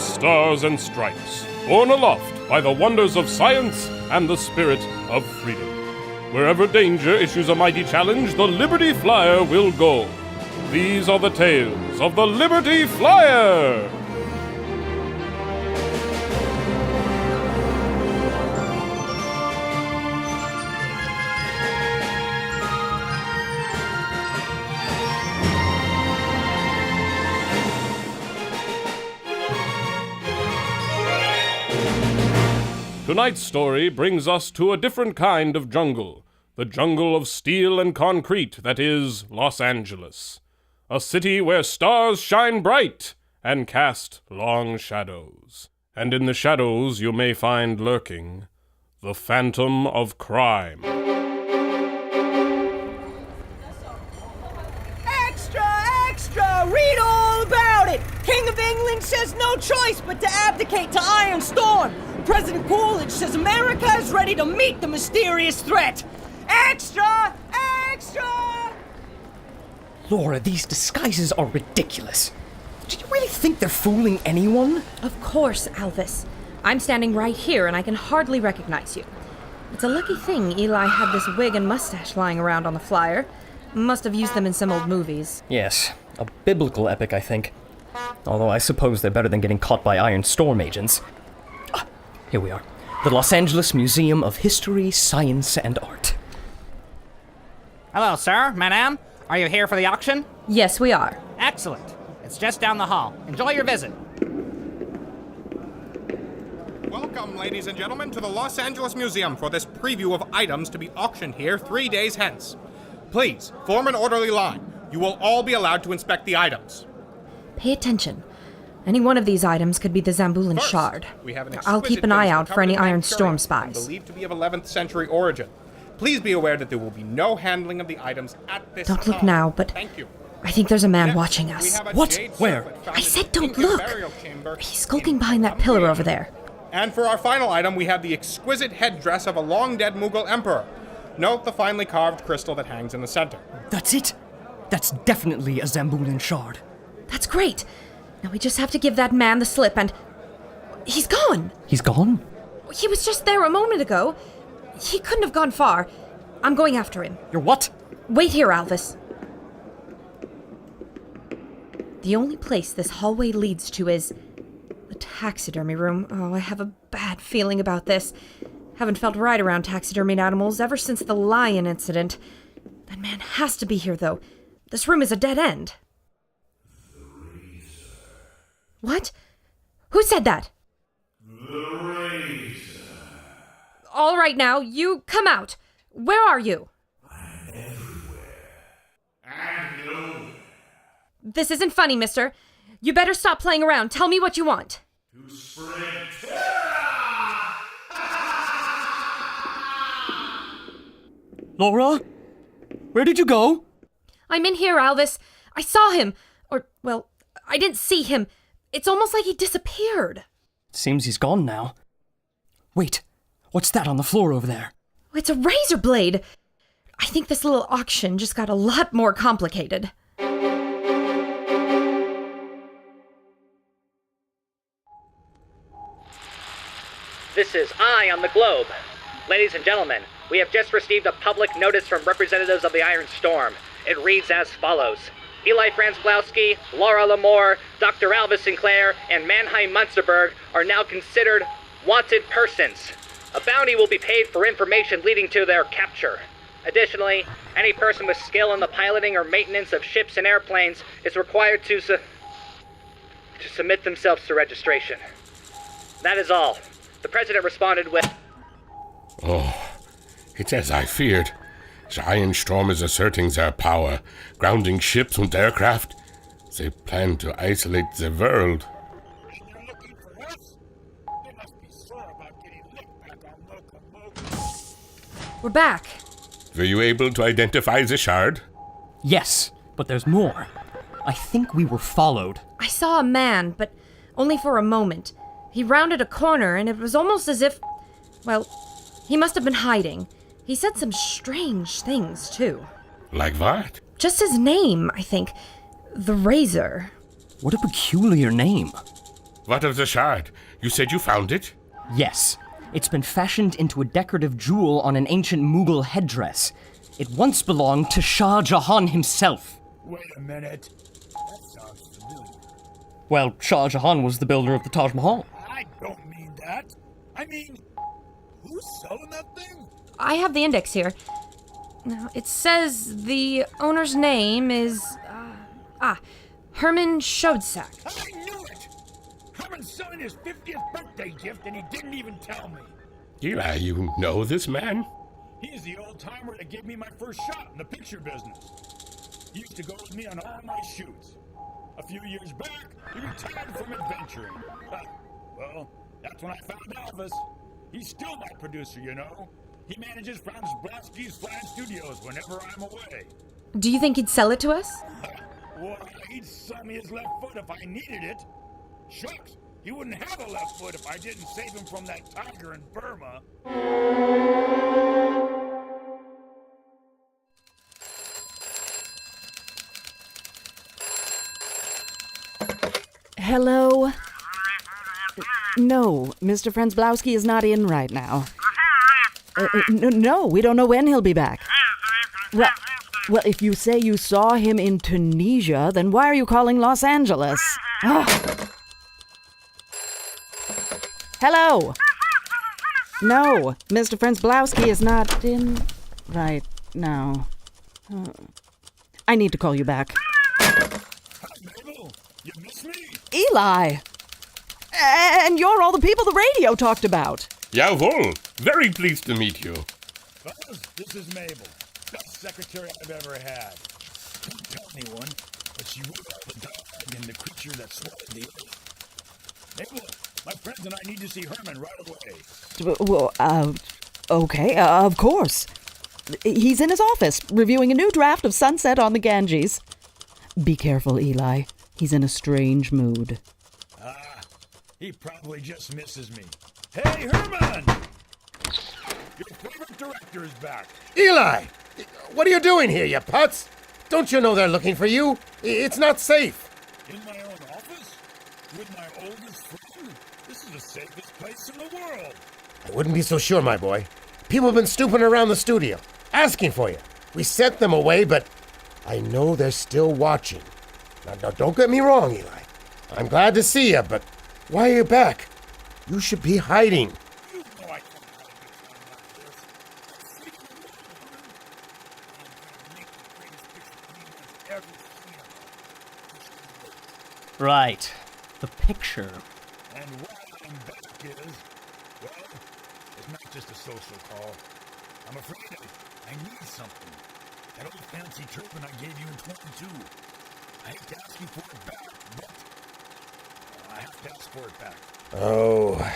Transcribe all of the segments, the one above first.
stars and stripes, borne aloft by the wonders of science and the spirit of freedom. Wherever danger issues a mighty challenge, the Liberty Flyer will go. These are the tales of the Liberty Flyer! Tonight's story brings us to a different kind of jungle. The jungle of steel and concrete that is Los Angeles. A city where stars shine bright and cast long shadows. And in the shadows you may find lurking the phantom of crime. Extra, extra! Read all about it! King of England says no choice but to abdicate to Iron Storm. President Coolidge says America is ready to meet the mysterious threat. Extra! Extra! Laura, these disguises are ridiculous. Do you really think they're fooling anyone? Of course, Alvis. I'm standing right here and I can hardly recognize you. It's a lucky thing Eli had this wig and mustache lying around on the flyer. Must have used them in some old movies. Yes, a biblical epic, I think. Although I suppose they're better than getting caught by Iron Storm agents. Here we are. The Los Angeles Museum of History, Science, and Art. Hello, sir, madame. Are you here for the auction? Yes, we are. Excellent. It's just down the hall. Enjoy your visit. Welcome, ladies and gentlemen, to the Los Angeles Museum for this preview of items to be auctioned here 3 days hence. Please, form an orderly line. You will all be allowed to inspect the items. Pay attention. Any one of these items could be the Zambulan First, shard. we have an I'll keep an eye out for any covered in Iron Storm Manchurian, spies. believed to be of 11th century origin. Please be aware that there will be no handling of the items at this Don't time. look now, but Thank you. I think there's a man Next, watching we us. have a What? jade Where? serpent found I in said the don't Inca look. burial chamber He's in skulking behind that pillar over there. And for our final item, we have the exquisite headdress of a long-dead Mughal emperor. Note the finely carved crystal that hangs in the center. That's it. That's definitely a Zambulan shard. That's great. Now we just have to give that man the slip and... He's gone! He's gone? He was just there a moment ago. He couldn't have gone far. I'm going after him. You're what? Wait here, Alvis. The only place this hallway leads to is the taxidermy room. Oh, I have a bad feeling about this. Haven't felt right around taxidermied animals ever since the lion incident. That man has to be here, though. This room is a dead end. What? Who said that? All right now, you come out. Where are you? I'm everywhere. And nowhere. This isn't funny, mister. You better stop playing around. Tell me what you want. To spread terror! Laura? Where did you go? I'm in here, Alvis. I saw him. Or, well, I didn't see him. It's almost like he disappeared. Seems he's gone now. Wait, what's that on the floor over there? It's a razor blade. I think this little auction just got a lot more complicated. This is Eye on the Globe. Ladies and gentlemen, we have just received a public notice from representatives of the Iron Storm. It reads as follows. Eli Franzblau, Laura Lamore, Dr. Alvis Sinclair, and Mannheim Munsterberg are now considered wanted persons. A bounty will be paid for information leading to their capture. Additionally, any person with skill in the piloting or maintenance of ships and airplanes is required to submit themselves to registration. That is all. The President responded with... Oh, it's as I feared. The Iron Storm is asserting their power, grounding ships and aircraft. They plan to isolate the world. We're back. Were you able to identify the shard? Yes, but there's more. I think we were followed. I saw a man, but only for a moment. He rounded a corner, and it was almost as if... Well, he must have been hiding. He said some strange things, too. Like what? Just his name, I think. The Razor. What a peculiar name. What of the shard? You said you found it? Yes. It's been fashioned into a decorative jewel on an ancient Mughal headdress. It once belonged to Shah Jahan himself. Wait a minute. That sounds familiar. Well, Shah Jahan was the builder of the Taj Mahal. I don't mean that. I mean, who's selling that thing? I have the index here. Now, it says the owner's name is, Herman Shodzak. I knew it! Herman's selling his 50th birthday gift and he didn't even tell me. Eli, you know this man? He's the old-timer that gave me my first shot in the picture business. He used to go with me on all my shoots. A few years back, he retired from adventuring. Well, that's when I found Elvis. He's still my producer, you know. He manages Franzblau's Flying Studios whenever I'm away. Do you think he'd sell it to us? Well, he'd sell me his left foot if I needed it. Shucks, he wouldn't have a left foot if I didn't save him from that tiger in Burma. Hello? No, Mr. Franzblowski is not in right now. No, we don't know when he'll be back. Well, if you say you saw him in Tunisia, then why are you calling Los Angeles? Hello? No, Mr. Franzblowski is not in right now. I need to call you back. Hi, Mabel. You miss me? Eli! And you're all the people the radio talked about. Jawohl. Very pleased to meet you. Fellas, this is Mabel. Best secretary I've ever had. Don't tell anyone, but she wrote all the dialogue and the creature that swallowed the earth. Mabel, my friends and I need to see Herman right away. Well, okay, of course. He's in his office, reviewing a new draft of Sunset on the Ganges. Be careful, Eli. He's in a strange mood. He probably just misses me. Hey, Herman! Your favorite director is back. Eli! What are you doing here, you putz? Don't you know they're looking for you? It's not safe. In my own office? With my oldest friend? This is the safest place in the world. I wouldn't be so sure, my boy. People have been snooping around the studio, asking for you. We sent them away, but I know they're still watching. Now, don't get me wrong, Eli. I'm glad to see you, but why are you back? You should be hiding. You know I can't hide behind like this. I'm freaking make the greatest picture anyone's ever seen. Right. The picture. And why I'm back is, well, it's not just a social call. I'm afraid I need something. That old fancy turban I gave you in 22. I hate to ask you for it back, but I have to ask for it back. Oh,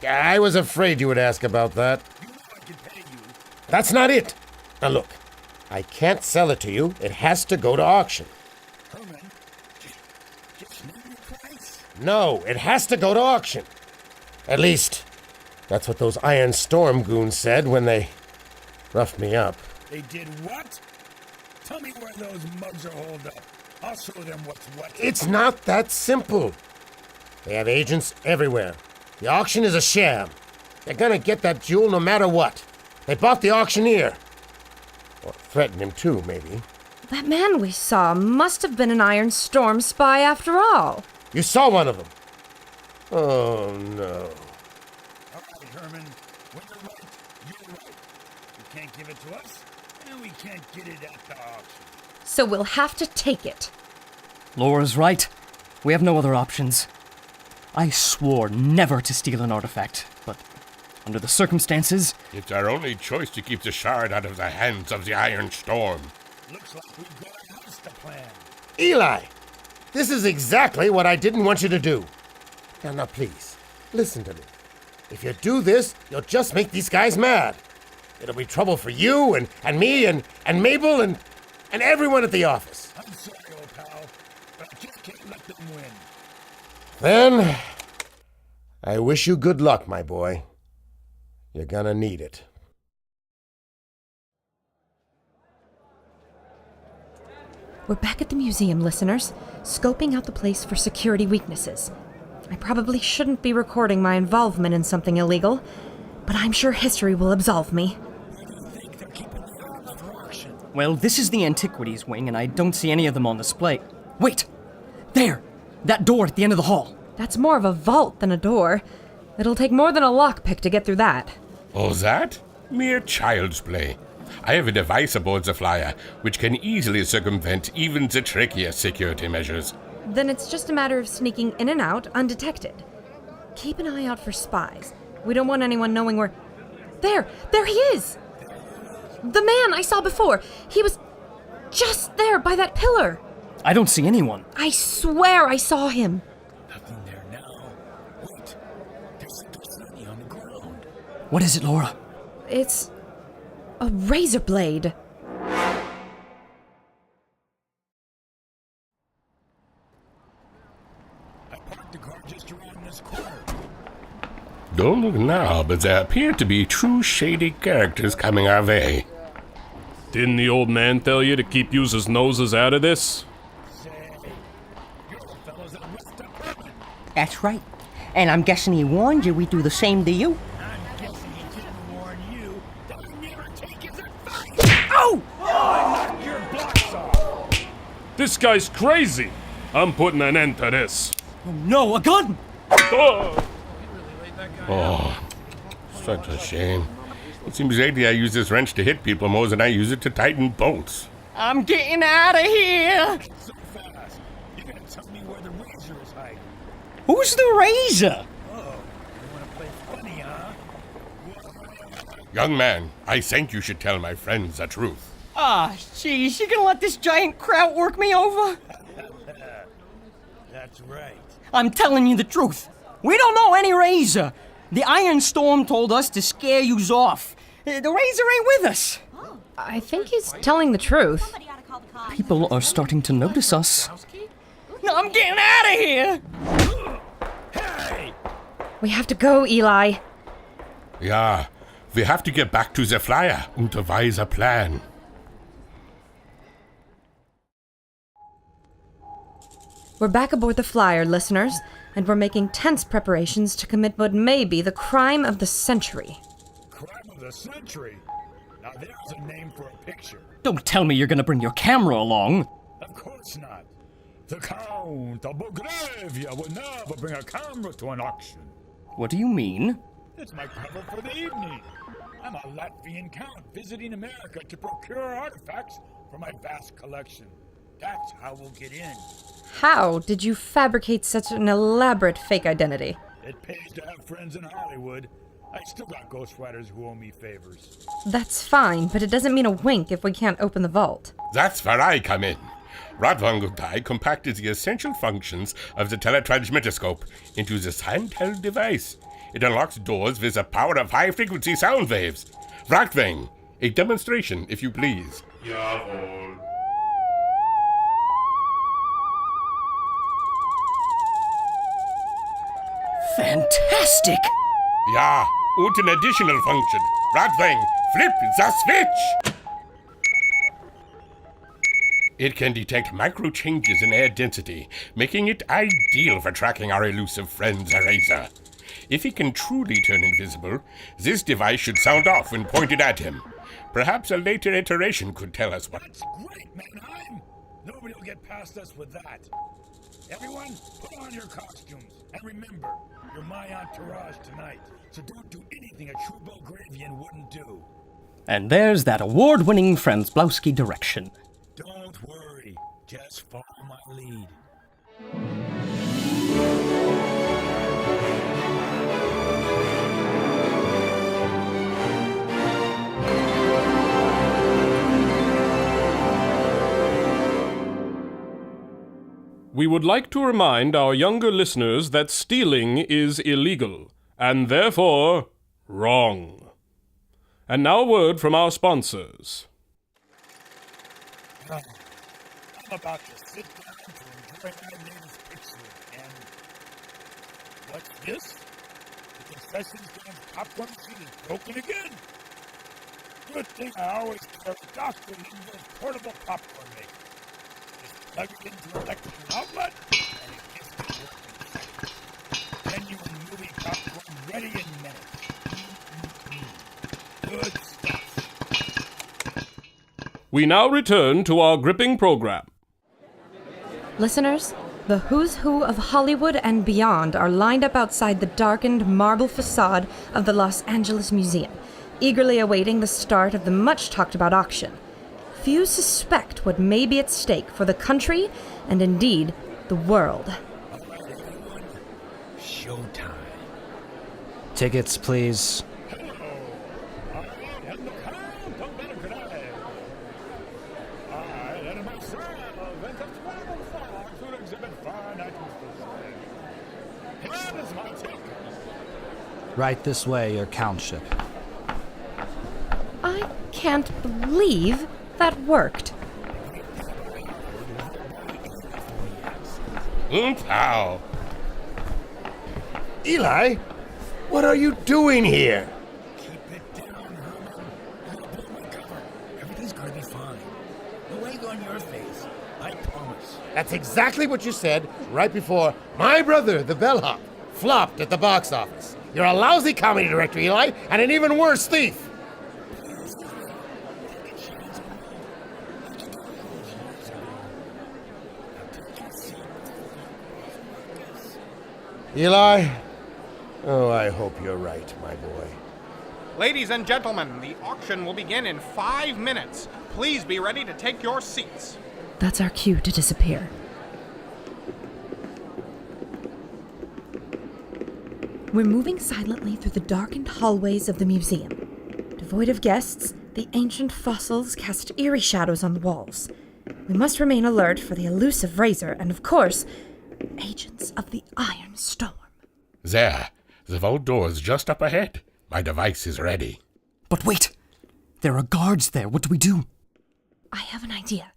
I was afraid you would ask about that. You know I can pay you. That's not it. Now look, I can't sell it to you. It has to go to auction. Herman, just name your price. No, it has to go to auction. At least, that's what those Iron Storm goons said when they roughed me up. They did what? Tell me where those mugs are holed up. I'll show them what's what. It's not that simple. They have agents everywhere. The auction is a sham. They're gonna get that jewel no matter what. They bought the auctioneer. Or threatened him too, maybe. That man we saw must have been an Iron Storm spy after all. You saw one of them. Oh, no. All right, Herman. When you're right, you're right. You can't give it to us, and we can't get it at the auction. So we'll have to take it. Laura's right. We have no other options. I swore never to steal an artifact, but under the circumstances... It's our only choice to keep the shard out of the hands of the Iron Storm. Looks like we've got a house to plan. Eli! This is exactly what I didn't want you to do. Now, please, listen to me. If you do this, you'll just make these guys mad. It'll be trouble for you and me and Mabel and everyone at the office. I'm sorry, old pal, but I just can't let them win. Then, I wish you good luck, my boy. You're gonna need it. We're back at the museum, listeners, scoping out the place for security weaknesses. I probably shouldn't be recording my involvement in something illegal, but I'm sure history will absolve me. Well, this is the antiquities wing, and I don't see any of them on display. Wait! There! That door at the end of the hall. That's more of a vault than a door. It'll take more than a lockpick to get through that. Oh, that? Mere child's play. I have a device aboard the flyer which can easily circumvent even the trickiest security measures. Then it's just a matter of sneaking in and out undetected. Keep an eye out for spies. We don't want anyone knowing where... There he is! The man I saw before. He was just there by that pillar. I don't see anyone. I swear I saw him. Nothing there now. Wait, there's something on the ground. What is it, Laura? It's a razor blade. I parked the car just around this corner. Don't look now, but there appear to be true shady characters coming our way. Didn't the old man tell you to keep users' noses out of this? That's right. And I'm guessing he warned you we'd do the same to you. I'm guessing he didn't warn you that we never take his advice. Oh! I knocked your blocks off. This guy's crazy! I'm putting an end to this. Oh, no, a gun! Oh. Oh, such a shame. It seems lately I use this wrench to hit people more than I use it to tighten bolts. I'm getting out of here! So fast. You're gonna tell me where the razor is hiding. Who's the razor? Oh, you wanna play funny, huh? Young man, I think you should tell my friends the truth. Ah, jeez, you gonna let this giant kraut work me over? That's right. I'm telling you the truth. We don't know any razor. The Iron Storm told us to scare yous off. The razor ain't with us. I think he's telling the truth. People are starting to notice us. No, I'm getting out of here! Hey! We have to go, Eli. Ja, we have to get back to the flyer und devise a plan. We're back aboard the flyer, listeners, and we're making tense preparations to commit what may be the crime of the century. Crime of the century? Now there's a name for a picture. Don't tell me you're gonna bring your camera along. Of course not. The Count of Bulgaria would never bring a camera to an auction. What do you mean? It's my cover for the evening. I'm a Latvian count visiting America to procure artifacts for my vast collection. That's how we'll get in. How did you fabricate such an elaborate fake identity? It pays to have friends in Hollywood. I still got ghostwriters who owe me favors. That's fine, but it doesn't mean a wink if we can't open the vault. That's where I come in. Radvangutai compacted the essential functions of the teletransmitterscope into this handheld device. It unlocks doors with the power of high-frequency sound waves. Radvang, a demonstration, if you please. Jawohl. Fantastic! Ja, und an additional function. Radvang, flip the switch! It can detect micro changes in air density, making it ideal for tracking our elusive friend, the Razor. If he can truly turn invisible, this device should sound off when pointed at him. Perhaps a later iteration could tell us what... That's great, Mannheim! Nobody will get past us with that. Everyone, put on your costumes. And remember, you're my entourage tonight, so don't do anything a true Belgravian wouldn't do. And there's that award-winning Franzblauski direction. Don't worry, just follow my lead. We would like to remind our younger listeners that stealing is illegal, and therefore wrong. And now a word from our sponsors. I'm about to sit down to enjoy my latest picture, and... what's this? The concession stand's popcorn machine is broken again. Good thing I always carry Dr. Linda's portable popcorn maker. Just plug it into an electrical outlet, and it gets me working. Ready in minutes. Good stuff. We now return to our gripping program. Listeners, the who's who of Hollywood and beyond are lined up outside the darkened marble facade of the Los Angeles Museum, eagerly awaiting the start of the much-talked-about auction. Few suspect what may be at stake for the country and indeed the world. Showtime. Tickets, please. Right this way, your countship. I can't believe that worked. How? Eli, what are you doing here? Keep it down, Herman. I'll pull my cover. Everything's gonna be fine. No egg on your face. I promise. That's exactly what you said right before My Brother, the Bellhop, flopped at the box office. You're a lousy comedy director, Eli, and an even worse thief. Eli? Oh, I hope you're right, my boy. Ladies and gentlemen, the auction will begin in 5 minutes. Please be ready to take your seats. That's our cue to disappear. We're moving silently through the darkened hallways of the museum. Devoid of guests, the ancient fossils cast eerie shadows on the walls. We must remain alert for the elusive razor and, of course, agents of the Iron Storm. There. The vault door's just up ahead. My device is ready. But wait! There are guards there. What do we do? I have an idea.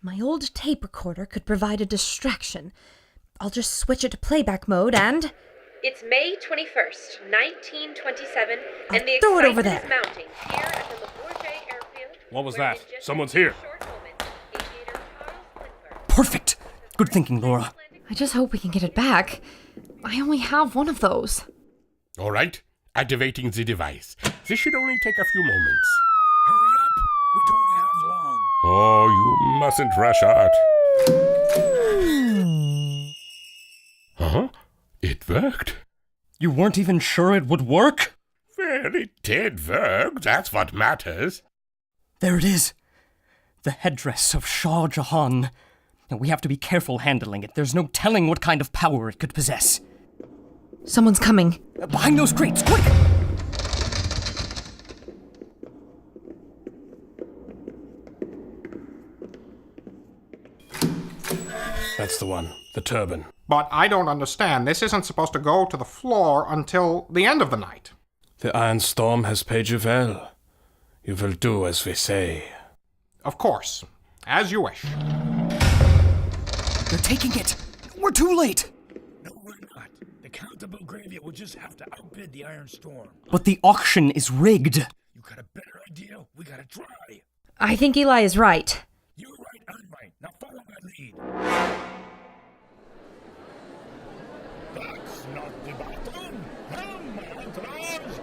My old tape recorder could provide a distraction. I'll just switch it to playback mode and... It's May 21st, 1927, and the throw it over excitement there. is mounting here at the LaFourche Airfield. What was where that? in just Someone's a here. short moments, aviator Charles Lindbergh- Perfect! Good thinking, Laura. I just hope we can get it back. I only have one of those. All right. Activating the device. This should only take a few moments. Hurry up. We don't have long. Oh, you mustn't rush out. Huh? It worked. You weren't even sure it would work? Well, it did work. That's what matters. There it is. The headdress of Shah Jahan. Now, we have to be careful handling it. There's no telling what kind of power it could possess. Someone's coming. Behind those crates, quick! That's the one. The turban. But I don't understand. This isn't supposed to go to the floor until the end of the night. The Iron Storm has paid you well. You will do as we say. Of course. As you wish. They're taking it! We're too late! No, we're not. The Count of Belgravia will just have to outbid the Iron Storm. But the auction is rigged. You got a better idea? We gotta try. I think Eli is right. You're right, I'm right. Now follow my lead. That's not the button. Come, my entourage.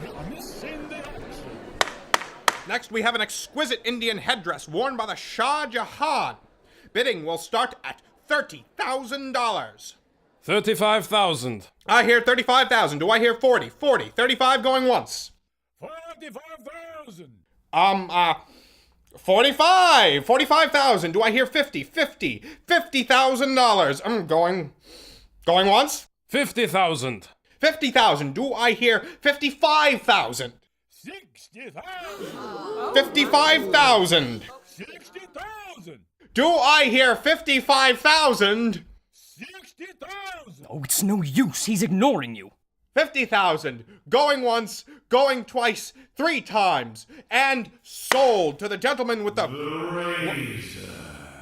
You're missing the action. Next, we have an exquisite Indian headdress worn by the Shah Jahan. Bidding will start at $30,000. 35,000. I hear 35,000. Do I hear 40? 40. 35 going once. 45,000. 45. 45,000. Do I hear 50? 50. $50,000. Going once. 50,000. 50,000. Do I hear 55,000? 60,000. 55,000. 60,000. Do I hear 55,000? 60,000. Oh, it's no use. He's ignoring you. 50,000. Going once, going twice, 3 times. And sold to the gentleman with the razor.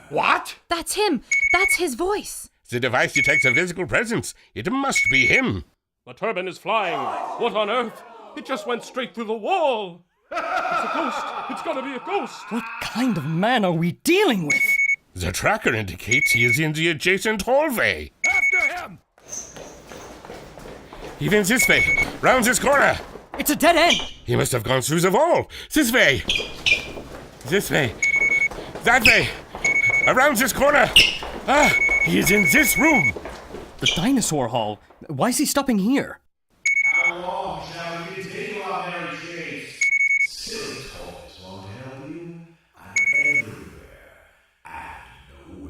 What? That's him. That's his voice. The device detects a physical presence. It must be him. The turban is flying. What on earth? It just went straight through the wall. It's a ghost. It's gotta be a ghost. What kind of man are we dealing with? The tracker indicates he is in the adjacent hallway. After him. Even this way. Round this corner. It's a dead end. He must have gone through the wall. This way. This way. That way. Around this corner. Ah, he is in this room. The dinosaur hall. Why is he stopping here? How long shall we continue our merry chase? Silly toys won't help you. I'm everywhere and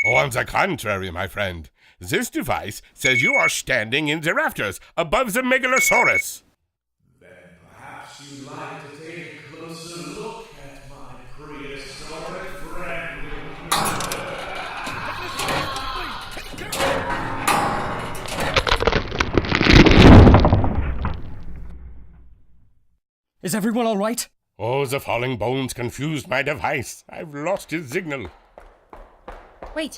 nowhere. On the contrary, my friend. This device says you are standing in the rafters above the Megalosaurus. Then perhaps you'd like to take a closer look at my prehistoric friend. Is everyone all right? Oh, the falling bones confused my device. I've lost his signal. Wait,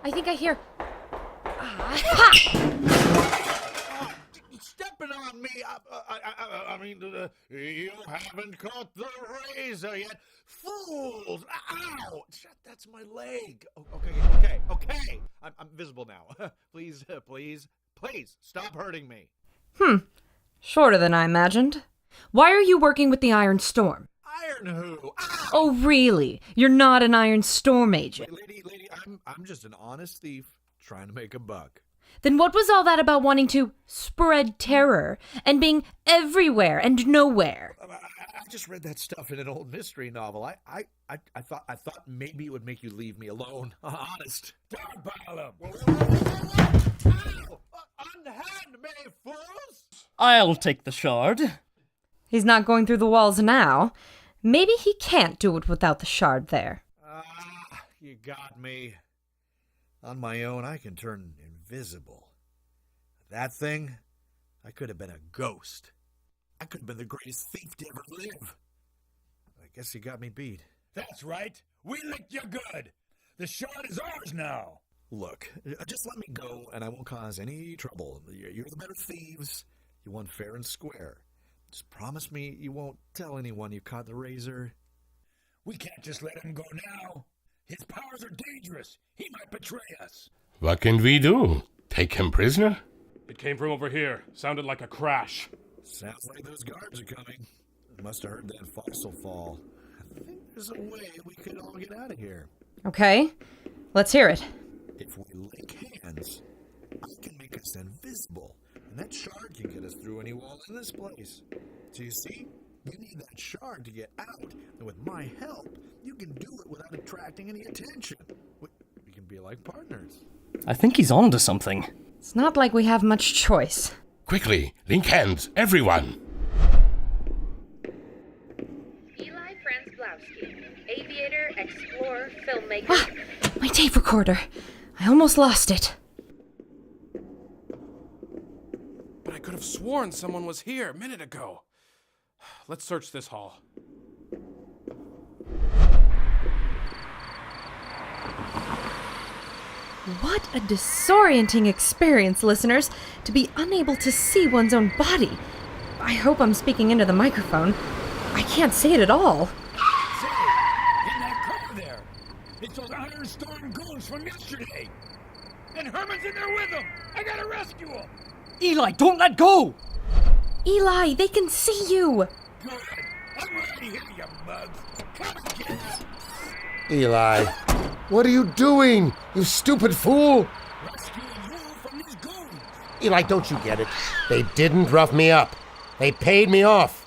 I think I hear. Stepping on me. I mean, you haven't caught the razor yet. Fools! Ow! That's my leg. Okay. I'm visible now. Please, stop hurting me. Shorter than I imagined. Why are you working with the Iron Storm? Iron who? Ow! Oh, really? You're not an Iron Storm agent? Lady, I'm just an honest thief trying to make a buck. Then what was all that about wanting to spread terror and being everywhere and nowhere? I just read that stuff in an old mystery novel. I thought maybe it would make you leave me alone. Honest. Don't bother him. Ow! Unhand me, fools! I'll take the shard. He's not going through the walls now. Maybe he can't do it without the shard there. You got me. On my own, I can turn invisible. That thing, I could have been a ghost. I could have been the greatest thief to ever live. I guess you got me beat. That's right. We licked you good. The shard is ours now. Look, just let me go and I won't cause any trouble. You're the better thieves. You won fair and square. Just promise me you won't tell anyone you caught the razor. We can't just let him go now. His powers are dangerous. He might betray us. What can we do? Take him prisoner? It came from over here. Sounded like a crash. Sounds like those guards are coming. Must have heard that fossil fall. I think there's a way we could all get out of here. Okay, let's hear it. If we link hands, I can make us invisible, and that shard can get us through any wall in this place. So you see, you need that shard to get out, and with my help, you can do it without attracting any attention. We can be like partners. I think he's on to something. It's not like we have much choice. Quickly, link hands, everyone. Eli Franzblau, aviator, explorer, filmmaker. My tape recorder. I almost lost it. But I could have sworn someone was here a minute ago. Let's search this hall. What a disorienting experience, listeners, to be unable to see one's own body. I hope I'm speaking into the microphone. I can't see it at all. Say, in that car there. It's those Iron Storm goons from yesterday. And Herman's in there with them. I gotta rescue him. Eli, don't let go! Eli, they can see you. Good. I'm right here, you mugs. Come and get us. Eli, what are you doing, you stupid fool? Rescuing you from these goons. Eli, don't you get it? They didn't rough me up. They paid me off.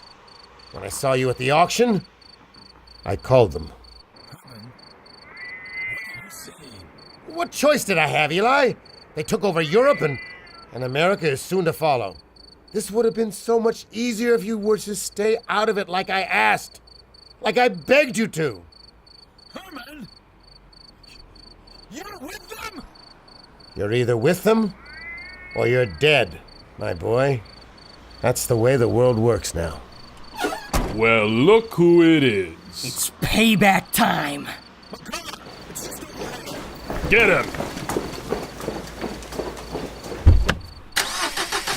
When I saw you at the auction, I called them. Herman, what are you saying? What choice did I have, Eli? They took over Europe and America is soon to follow. This would have been so much easier if you were to stay out of it like I asked. Like I begged you to. Herman? You're with them? You're either with them or you're dead, my boy. That's the way the world works now. Well, look who it is. It's payback time. Get him!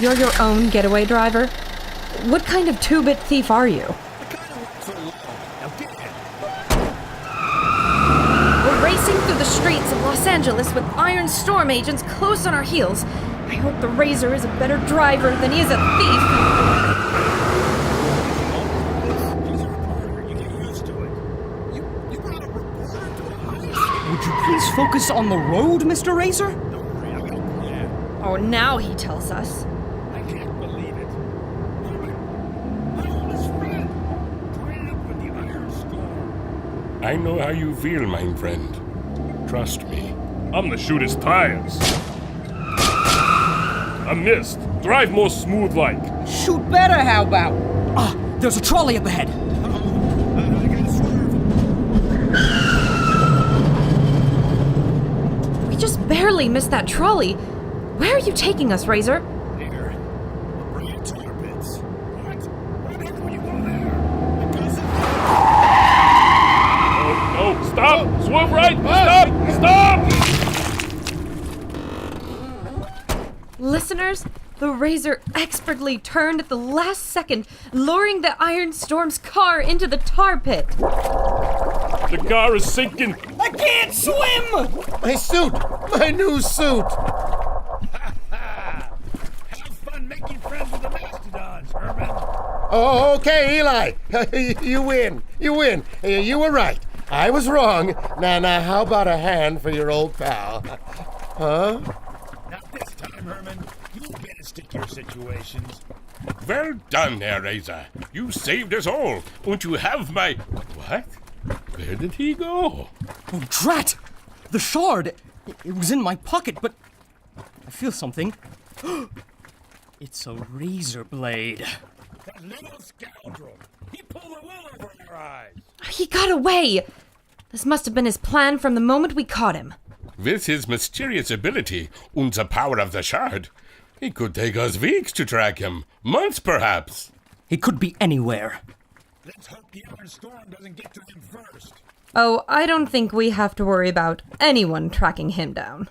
You're your own getaway driver? What kind of two-bit thief are you? We're racing through the streets of Los Angeles with Iron Storm agents close on our heels. I hope the Razor is a better driver than he is a thief. He's a reporter. You get used to it. You brought a reporter to a heist. Would you please focus on the road, Mr. Razor? Don't worry, I got a plan. Oh, now he tells us. I can't believe it. Herman, my oldest friend, joined up with the Iron Storm. I know how you feel, my friend. Trust me. I'm the shoot his tires. I missed. Drive more smooth like. Shoot better, how about? Ah, there's a trolley up ahead. I gotta swerve. We just barely missed that trolley. Where are you taking us, Razor? Here, we'll bring you tar pits. What? Why the heck would you go there? Because Oh, stop! Swerve right! Stop! Stop! Listeners, the Razor expertly turned at the last second, luring the Iron Storm's car into the tar pit. The car is sinking. I can't swim! My suit! My new suit! have fun making friends with the mastodons, Herman. Oh, okay, Eli. You win. You win. You were right. I was wrong. Now, how about a hand for your old pal? Huh? Not this time, Herman. You better stick to your situations. Well done there, Razor. You saved us all. Won't you have my... What? Where did he go? Oh, drat! The shard! It was in my pocket, but I feel something. It's a razor blade. That little scoundrel. He pulled the wool over your eyes. He got away! This must have been his plan from the moment we caught him. With his mysterious ability and the power of the shard, it could take us weeks to track him. Months, perhaps. He could be anywhere. Let's hope the Iron Storm doesn't get to him first. Oh, I don't think we have to worry about anyone tracking him down.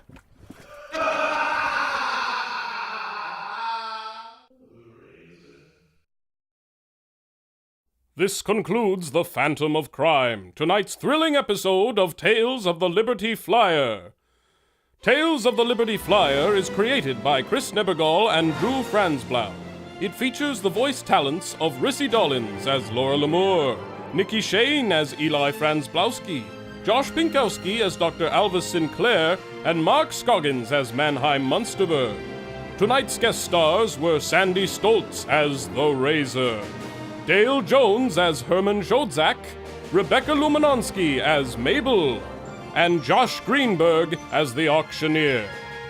This concludes The Phantom of Crime, tonight's thrilling episode of Tales of the Liberty Flyer. Tales of the Liberty Flyer is created by Chris Nebergall and Drew Franzblau. It features the voice talents of Rissy Dollins as Laura Lamour, Nikki Shane as Eli Franzblowski, Josh Pinkowski as Dr. Alvis Sinclair, and Mark Scoggins as Mannheim Munsterberg. Tonight's guest stars were Sandy Stoltz as the Razor, Dale Jones as Herman Schodzak, Rebecca Lumanonsky as Mabel, and Josh Greenberg as the Auctioneer.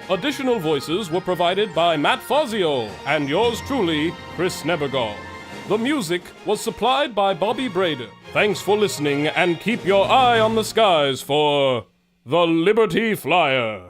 Additional voices were provided by Matt Fazio and yours truly, Chris Nebergall. The music was supplied by Bobby Brader. Thanks for listening, and keep your eye on the skies for The Liberty Flyer.